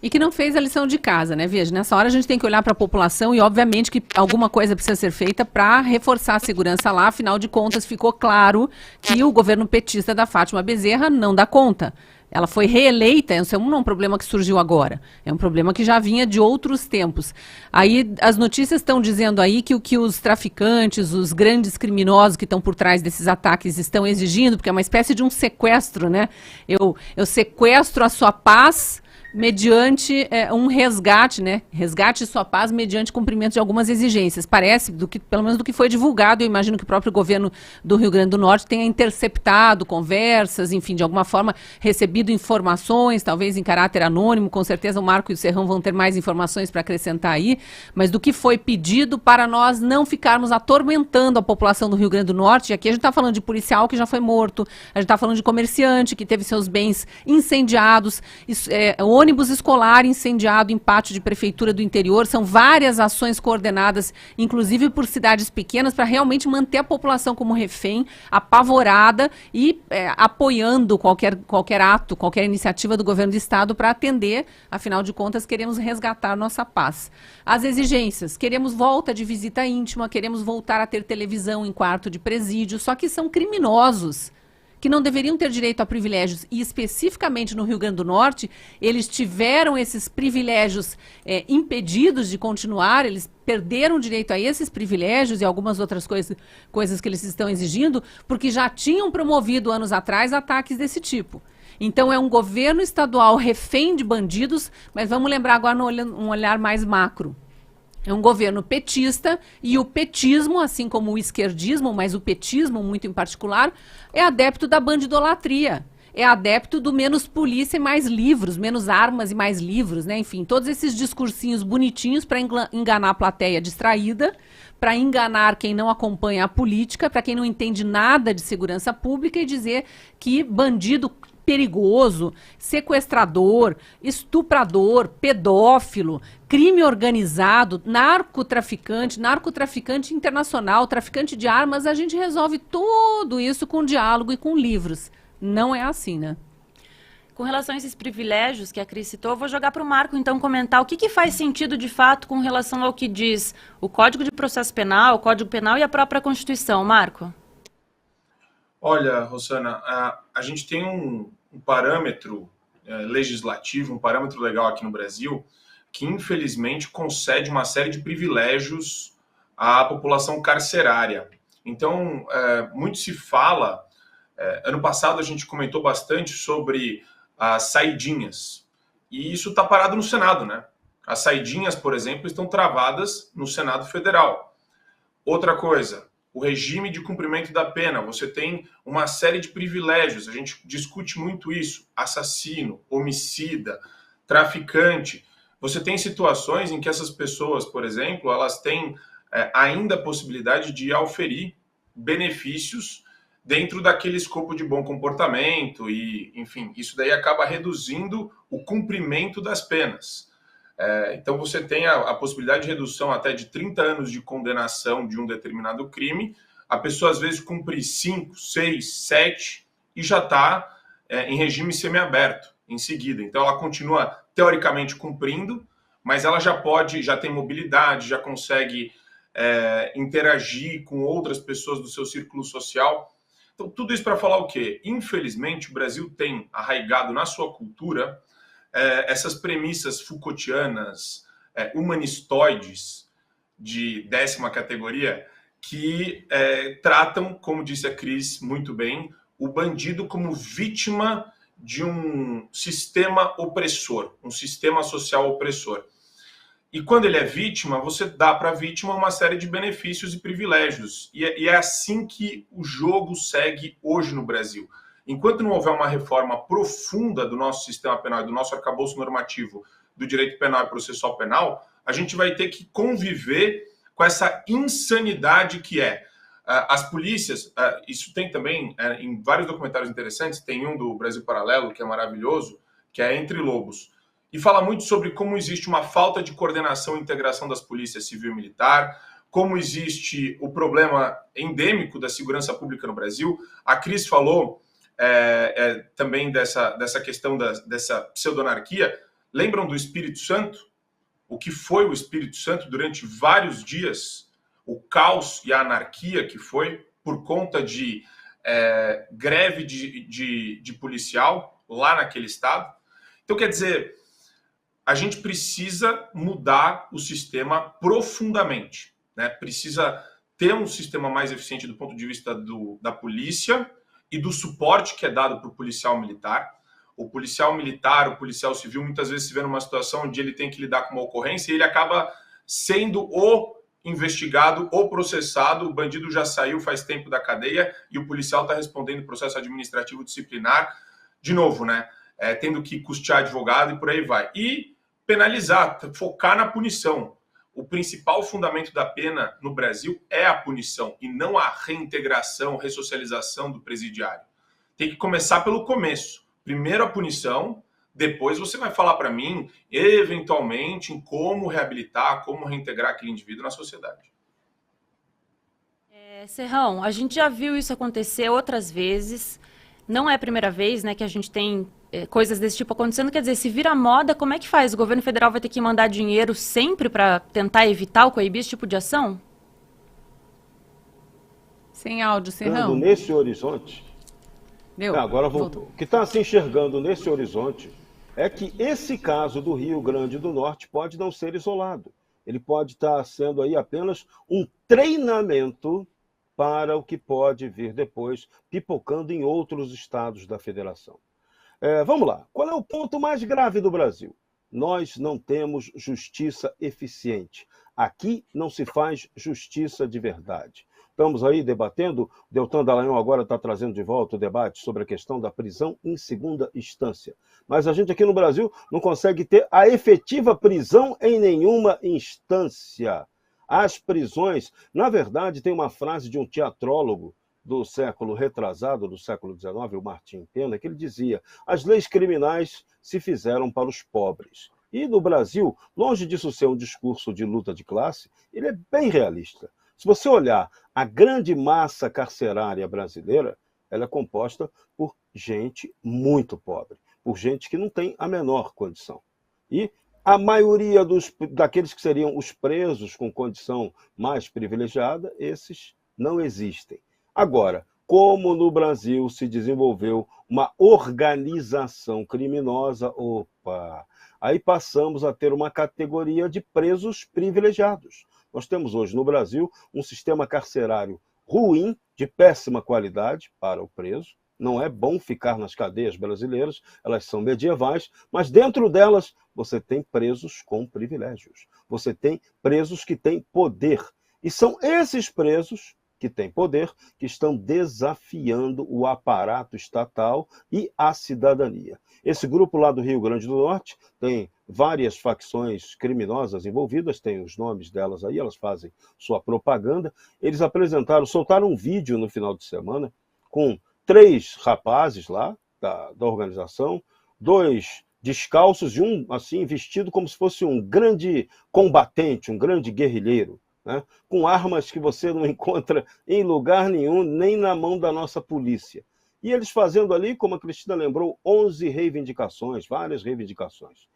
E que não fez a lição de casa, né? Veja, nessa hora a gente tem que olhar para a população e, obviamente, que alguma coisa precisa ser feita para reforçar a segurança lá. Afinal de contas, ficou claro que o governo petista da Fátima Bezerra não dá conta. Ela foi reeleita, esse não é um problema que surgiu agora, é um problema que já vinha de outros tempos. Aí as notícias estão dizendo aí que o que os traficantes, os grandes criminosos que estão por trás desses ataques estão exigindo, porque é uma espécie de um sequestro, né? Eu sequestro a sua paz mediante um resgate, né? Resgate sua paz mediante cumprimento de algumas exigências. Parece, pelo menos do que foi divulgado, eu imagino que o próprio governo do Rio Grande do Norte tenha interceptado conversas, enfim, de alguma forma recebido informações, talvez em caráter anônimo, com certeza o Marco e o Serrão vão ter mais informações para acrescentar aí, mas do que foi pedido para nós não ficarmos atormentando a população do Rio Grande do Norte. E aqui a gente está falando de policial que já foi morto, a gente está falando de comerciante que teve seus bens incendiados, ônibus escolar incendiado em pátio de prefeitura do interior. São várias ações coordenadas, inclusive por cidades pequenas, para realmente manter a população como refém, apavorada e apoiando qualquer ato, qualquer iniciativa do governo do estado para atender. Afinal de contas, queremos resgatar nossa paz. As exigências: queremos volta de visita íntima, queremos voltar a ter televisão em quarto de presídio, só que são criminosos que não deveriam ter direito a privilégios, e especificamente no Rio Grande do Norte, eles tiveram esses privilégios impedidos de continuar, eles perderam o direito a esses privilégios e algumas outras coisas que eles estão exigindo, porque já tinham promovido anos atrás ataques desse tipo. Então é um governo estadual refém de bandidos, mas vamos lembrar agora um olhar mais macro. É um governo petista e o petismo, assim como o esquerdismo, mas o petismo muito em particular, é adepto da bandidolatria. É adepto do menos polícia e mais livros, menos armas e mais livros, né? Enfim, todos esses discursinhos bonitinhos para enganar a plateia distraída, para enganar quem não acompanha a política, para quem não entende nada de segurança pública e dizer que bandido perigoso, sequestrador, estuprador, pedófilo, crime organizado, narcotraficante internacional, traficante de armas, a gente resolve tudo isso com diálogo e com livros. Não é assim, né? Com relação a esses privilégios que a Cris citou, eu vou jogar para o Marco, então, comentar o que faz sentido, de fato, com relação ao que diz o Código de Processo Penal, o Código Penal e a própria Constituição. Marco? Olha, Rosana, a gente tem um parâmetro legislativo, um parâmetro legal aqui no Brasil, que infelizmente concede uma série de privilégios à população carcerária. Então, muito se fala, ano passado a gente comentou bastante sobre as saidinhas, e isso está parado no Senado, né? As saidinhas, por exemplo, estão travadas no Senado Federal. Outra coisa, o regime de cumprimento da pena, você tem uma série de privilégios, a gente discute muito isso, assassino, homicida, traficante. Você tem situações em que essas pessoas, por exemplo, elas têm ainda a possibilidade de auferir benefícios dentro daquele escopo de bom comportamento e, enfim, isso daí acaba reduzindo o cumprimento das penas. Então você tem a possibilidade de redução até de 30 anos de condenação de um determinado crime, a pessoa às vezes cumpre 5, 6, 7 e já está em regime semiaberto em seguida. Então ela continua teoricamente cumprindo, mas ela já tem mobilidade, já consegue interagir com outras pessoas do seu círculo social. Então tudo isso para falar o quê? Infelizmente o Brasil tem arraigado na sua cultura essas premissas Foucaultianas, humanistoides de 10ª categoria, que tratam, como disse a Cris muito bem, o bandido como vítima de um sistema opressor, um sistema social opressor. E quando ele é vítima, você dá para a vítima uma série de benefícios e privilégios. E é assim que o jogo segue hoje no Brasil. Enquanto não houver uma reforma profunda do nosso sistema penal, do nosso arcabouço normativo, do direito penal e processual penal, a gente vai ter que conviver com essa insanidade que é. As polícias, isso tem também em vários documentários interessantes, tem um do Brasil Paralelo, que é maravilhoso, que é Entre Lobos, e fala muito sobre como existe uma falta de coordenação e integração das polícias civil e militar, como existe o problema endêmico da segurança pública no Brasil. A Cris falou também dessa questão dessa pseudonarquia, lembram do Espírito Santo? O que foi o Espírito Santo durante vários dias? O caos e a anarquia que foi por conta de greve de policial lá naquele estado. Então, quer dizer, a gente precisa mudar o sistema profundamente, né? Precisa ter um sistema mais eficiente do ponto de vista da polícia e do suporte que é dado para o policial militar. O policial militar, o policial civil, muitas vezes se vê numa situação onde ele tem que lidar com uma ocorrência e ele acaba sendo o investigado ou processado, o bandido já saiu faz tempo da cadeia e o policial está respondendo processo administrativo disciplinar, de novo, né? Tendo que custear advogado e por aí vai. E penalizar, focar na punição. O principal fundamento da pena no Brasil é a punição e não a reintegração, ressocialização do presidiário. Tem que começar pelo começo. Primeiro a punição, depois você vai falar para mim, eventualmente, em como reabilitar, como reintegrar aquele indivíduo na sociedade. Serrão, a gente já viu isso acontecer outras vezes. Não é a primeira vez, né, que a gente tem coisas desse tipo acontecendo. Quer dizer, se vira moda, como é que faz? O governo federal vai ter que mandar dinheiro sempre para tentar evitar ou coibir esse tipo de ação? Sem áudio, Serrão. Nesse horizonte... Deu. Agora voltou. O que está se enxergando nesse horizonte é que esse caso do Rio Grande do Norte pode não ser isolado. Ele pode estar sendo aí apenas um treinamento para o que pode vir depois, pipocando em outros estados da federação. Vamos lá. Qual é o ponto mais grave do Brasil? Nós não temos justiça eficiente. Aqui não se faz justiça de verdade. Estamos aí debatendo, Deltan Dallagnol agora está trazendo de volta o debate sobre a questão da prisão em segunda instância. Mas a gente aqui no Brasil não consegue ter a efetiva prisão em nenhuma instância. As prisões, na verdade, tem uma frase de um teatrólogo do século retrasado, do século XIX, o Martim Pena, que ele dizia: as leis criminais se fizeram para os pobres. E no Brasil, longe disso ser um discurso de luta de classe, ele é bem realista. Se você olhar a grande massa carcerária brasileira, ela é composta por gente muito pobre, por gente que não tem a menor condição. E a maioria daqueles que seriam os presos com condição mais privilegiada, esses não existem. Agora, como no Brasil se desenvolveu uma organização criminosa, aí passamos a ter uma categoria de presos privilegiados. Nós temos hoje no Brasil um sistema carcerário ruim, de péssima qualidade para o preso. Não é bom ficar nas cadeias brasileiras, elas são medievais, mas dentro delas você tem presos com privilégios. Você tem presos que têm poder. E são esses presos que têm poder que estão desafiando o aparato estatal e a cidadania. Esse grupo lá do Rio Grande do Norte tem várias facções criminosas envolvidas, tem os nomes delas aí, elas fazem sua propaganda. Eles soltaram um vídeo no final de semana com 3 rapazes lá da organização, 2 descalços e um assim vestido como se fosse um grande combatente, um grande guerrilheiro, né? Com armas que você não encontra em lugar nenhum, nem na mão da nossa polícia. E eles fazendo ali, como a Cristina lembrou, 11 reivindicações, várias reivindicações.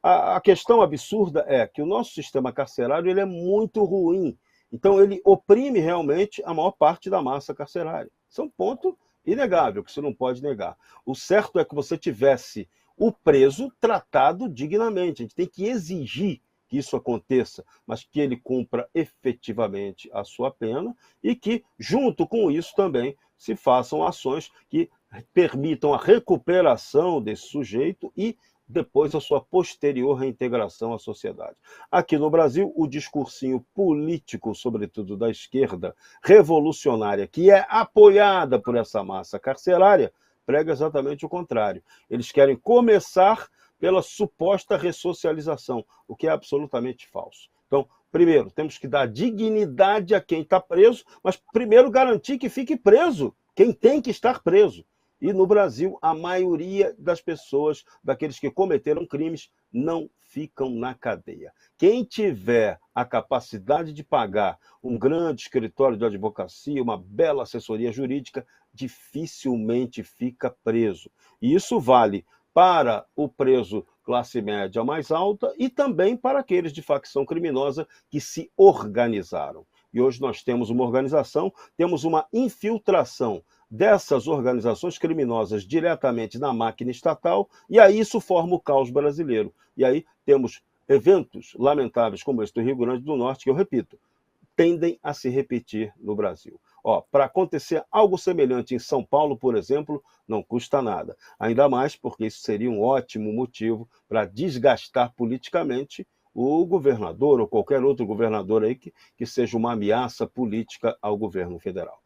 A questão absurda é que o nosso sistema carcerário ele é muito ruim. Então ele oprime realmente a maior parte da massa carcerária. Isso é um ponto inegável, que você não pode negar. O certo é que você tivesse o preso tratado dignamente. A gente tem que exigir que isso aconteça, mas que ele cumpra efetivamente a sua pena e que, junto com isso, também se façam ações que permitam a recuperação desse sujeito e depois a sua posterior reintegração à sociedade. Aqui no Brasil, o discursinho político, sobretudo da esquerda revolucionária, que é apoiada por essa massa carcerária, prega exatamente o contrário. Eles querem começar pela suposta ressocialização, o que é absolutamente falso. Então, primeiro, temos que dar dignidade a quem está preso, mas primeiro garantir que fique preso quem tem que estar preso. E no Brasil, a maioria das pessoas, daqueles que cometeram crimes, não ficam na cadeia. Quem tiver a capacidade de pagar um grande escritório de advocacia, uma bela assessoria jurídica, dificilmente fica preso. E isso vale para o preso classe média mais alta e também para aqueles de facção criminosa que se organizaram. E hoje nós temos uma organização, temos uma infiltração dessas organizações criminosas diretamente na máquina estatal, e aí isso forma o caos brasileiro. E aí temos eventos lamentáveis como esse do Rio Grande do Norte, que eu repito, tendem a se repetir no Brasil. Para acontecer algo semelhante em São Paulo, por exemplo, não custa nada. Ainda mais porque isso seria um ótimo motivo para desgastar politicamente o governador ou qualquer outro governador aí que seja uma ameaça política ao governo federal.